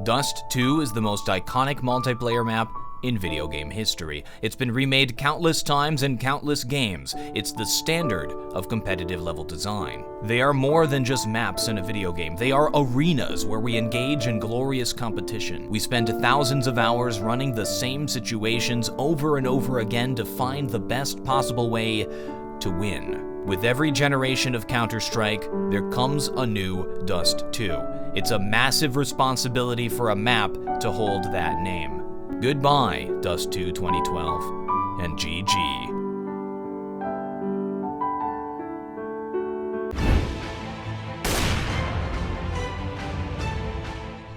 Dust2 is the most iconic multiplayer map in video game history. It's been remade countless times in countless games. It's the standard of competitive level design. They are more than just maps in a video game. They are arenas where we engage in glorious competition. We spend thousands of hours running the same situations over and over again to find the best possible way to win. With every generation of Counter-Strike, there comes a new Dust2. It's a massive responsibility for a map to hold that name. Goodbye, Dust2 2012, and GG.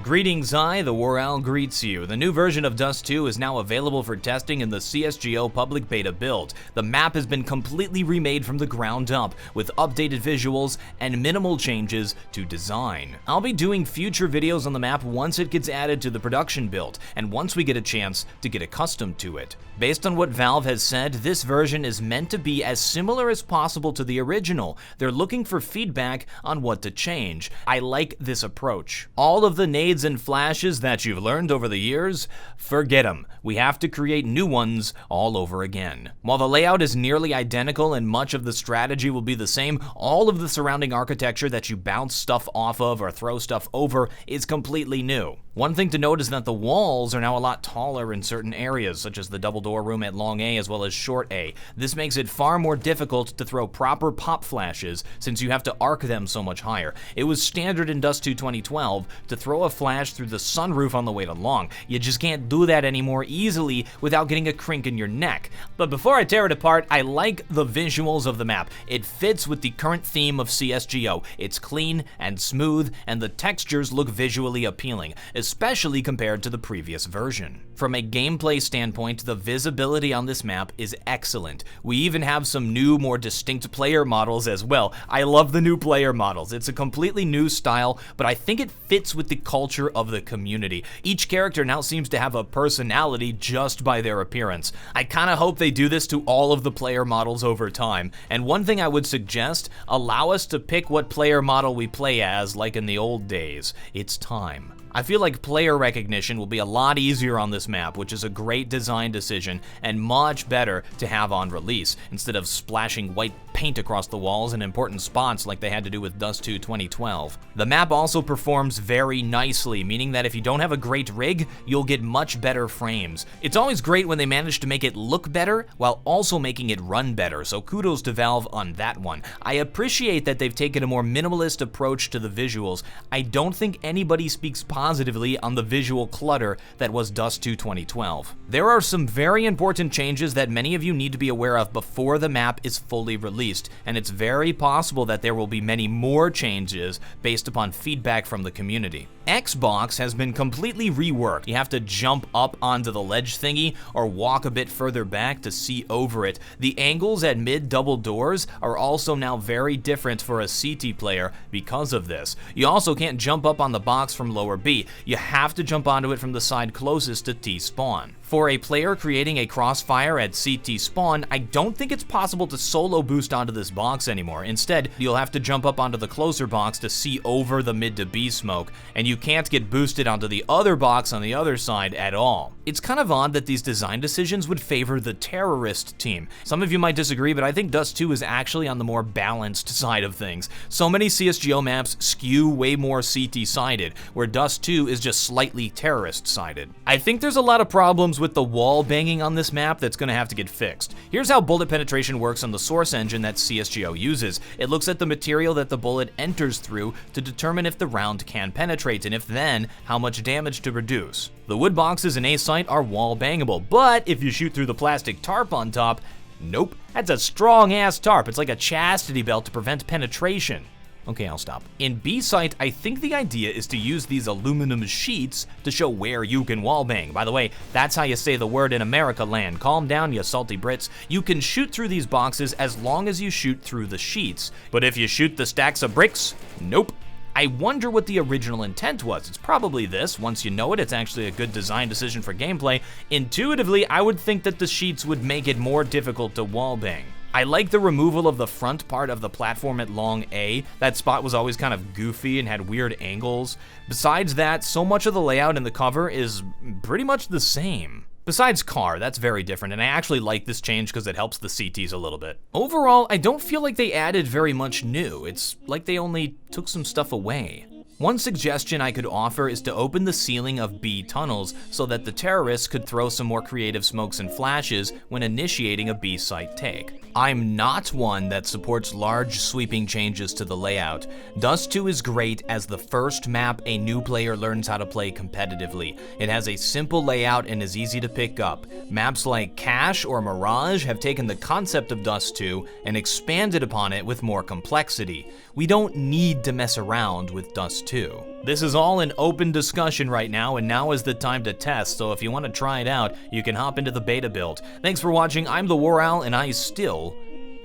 Greetings, TheWarOwl greets you. The new version of Dust2 is now available for testing in the CSGO public beta build. The map has been completely remade from the ground up, with updated visuals and minimal changes to design. I'll be doing future videos on the map once it gets added to the production build, and once we get a chance to get accustomed to it. Based on what Valve has said, this version is meant to be as similar as possible to the original. They're looking for feedback on what to change. I like this approach. All of the nades and flashes that you've learned over the years, forget them. We have to create new ones all over again. While the layout is nearly identical and much of the strategy will be the same, all of the surrounding architecture that you bounce stuff off of or throw stuff over is completely new. One thing to note is that the walls are now a lot taller in certain areas, such as the double door room at long A as well as short A. This makes it far more difficult to throw proper pop flashes since you have to arc them so much higher. It was standard in Dust2 2012 to throw a flash through the sunroof on the way to long. You just can't do that anymore easily without getting a crink in your neck. But before I tear it apart, I like the visuals of the map. It fits with the current theme of CSGO. It's clean and smooth, and the textures look visually appealing, especially compared to the previous version. From a gameplay standpoint, the visibility on this map is excellent. We even have some new, more distinct player models as well. I love the new player models. It's a completely new style, but I think it fits with the culture of the community. Each character now seems to have a personality just by their appearance. I kinda hope they do this to all of the player models over time. And one thing I would suggest, allow us to pick what player model we play as like in the old days. It's time. I feel like player recognition will be a lot easier on this map, which is a great design decision and much better to have on release, instead of splashing white paint across the walls in important spots like they had to do with Dust2 2012. The map also performs very nicely, meaning that if you don't have a great rig, you'll get much better frames. It's always great when they manage to make it look better while also making it run better, so kudos to Valve on that one. I appreciate that they've taken a more minimalist approach to the visuals. I don't think anybody speaks positively on the visual clutter that was Dust2 2012. There are some very important changes that many of you need to be aware of before the map is fully released, and it's very possible that there will be many more changes based upon feedback from the community. Xbox has been completely reworked. You have to jump up onto the ledge thingy or walk a bit further back to see over it. The angles at mid double doors are also now very different for a CT player because of this. You also can't jump up on the box from lower B. You have to jump onto it from the side closest to T-spawn. For a player creating a crossfire at CT spawn, I don't think it's possible to solo boost onto this box anymore. Instead, you'll have to jump up onto the closer box to see over the mid to B smoke, and you can't get boosted onto the other box on the other side at all. It's kind of odd that these design decisions would favor the terrorist team. Some of you might disagree, but I think Dust2 is actually on the more balanced side of things. So many CSGO maps skew way more CT-sided, where Dust2 is just slightly terrorist-sided. I think there's a lot of problems with the wall banging on this map that's gonna have to get fixed. Here's how bullet penetration works on the source engine that CSGO uses. It looks at the material that the bullet enters through to determine if the round can penetrate, and if then, how much damage to reduce. The wood boxes in A site are wall bangable, but if you shoot through the plastic tarp on top, nope, that's a strong ass tarp. It's like a chastity belt to prevent penetration. Okay, I'll stop. In B site, I think the idea is to use these aluminum sheets to show where you can wallbang. By the way, that's how you say the word in America land. Calm down, you salty Brits. You can shoot through these boxes as long as you shoot through the sheets. But if you shoot the stacks of bricks, nope. I wonder what the original intent was. It's probably this. Once you know it, it's actually a good design decision for gameplay. Intuitively, I would think that the sheets would make it more difficult to wallbang. I like the removal of the front part of the platform at long A. That spot was always kind of goofy and had weird angles. Besides that, so much of the layout in the cover is pretty much the same. Besides car, that's very different, and I actually like this change because it helps the CTs a little bit. Overall, I don't feel like they added very much new. It's like they only took some stuff away. One suggestion I could offer is to open the ceiling of B tunnels so that the terrorists could throw some more creative smokes and flashes when initiating a B site take. I'm not one that supports large sweeping changes to the layout. Dust2 is great as the first map a new player learns how to play competitively. It has a simple layout and is easy to pick up. Maps like Cache or Mirage have taken the concept of Dust2 and expanded upon it with more complexity. We don't need to mess around with Dust2. This is all an open discussion right now, and now is the time to test, so if you want to try it out, you can hop into the beta build. Thanks for watching, I'm TheWarOwl, and I still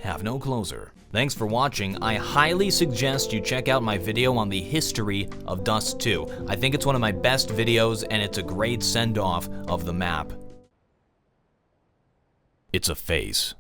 have no closer. Thanks for watching. I highly suggest you check out my video on the history of Dust2. I think it's one of my best videos, and it's a great send-off of the map. It's a face.